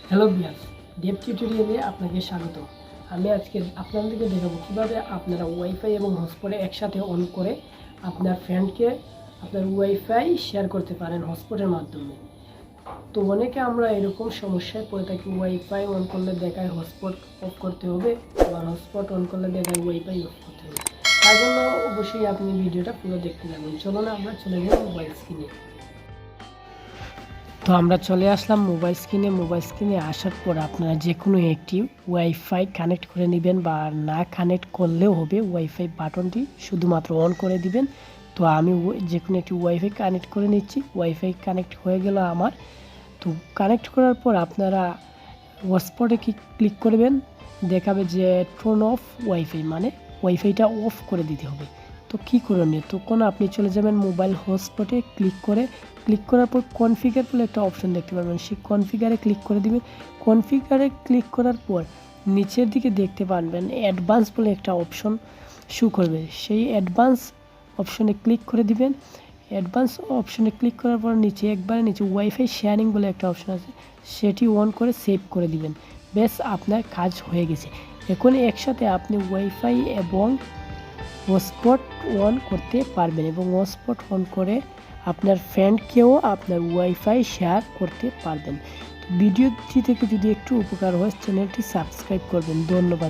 Hello viewers, Dave টিউটোরিয়ালে আপনাকে স্বাগত। আমি আজকে আপনাদেরকে দেখাবো কিভাবে আপনারা ওয়াইফাই এবং হটস্পট একসাথে অন করে আপনার ফ্রেন্ডকে আপনার ওয়াইফাই শেয়ার করতে পারেন হটস্পটের মাধ্যমে। তো অনেকে আমরা এরকম সমস্যায় পড়ে থাকি, ওয়াইফাই অন করলে দেখায় হটস্পট অফ করতে হবে, আবার হটস্পট অন করলে দেখায় ওয়াইফাই অফ করতে হবে। তার জন্য অবশ্যই আপনি ভিডিওটা পুরো দেখতে থাকুন। চলুন আমরা চলে যাই মোবাইল স্ক্রিনে। তো আমরা চলে আসলাম মোবাইল স্ক্রিনে আসার পর আপনারা যে কোনো একটি ওয়াইফাই কানেক্ট করে নেবেন, বা না কানেক্ট করলেও হবে। ওয়াইফাই বাটনটি শুধুমাত্র অন করে দিবেন। তো আমি যে কোনো একটি ওয়াইফাই কানেক্ট করে নিচ্ছি। ওয়াইফাই কানেক্ট হয়ে গেল আমার। তো কানেক্ট করার পর আপনারা হটস্পটে ক্লিক করবেন, দেখাবে যে টার্ন অফ ওয়াইফাই, মানে ওয়াইফাইটা অফ করে দিতে হবে। তো কী করণীয়, তখন আপনি চলে যাবেন মোবাইল হটস্পটে, ক্লিক করার পর কনফিগার বলে একটা অপশন দেখতে পারবেন, সেই কনফিগারে ক্লিক করে দিবেন। কনফিগারে ক্লিক করার পর নিচের দিকে দেখতে পারবেন অ্যাডভান্স বলে একটা অপশন শো করবে, সেই অ্যাডভান্স অপশনে ক্লিক করে দিবেন। অ্যাডভান্স অপশনে ক্লিক করার পর একবারে নিচে ওয়াইফাই শেয়ারিং বলে একটা অপশন আছে, সেটি অন করে সেভ করে দিবেন। বেশ, আপনার কাজ হয়ে গেছে। এখন একসাথে আপনি ওয়াইফাই এবং হটস্পট অন করতে পারবেন, এবং হটস্পট অন করে আপনার ফ্রেন্ডকেও আপনার ওয়াইফাই শেয়ার করতে পারবেন। ভিডিওটি থেকে যদি একটু উপকার হয় চ্যানেলটি সাবস্ক্রাইব করবেন। ধন্যবাদ।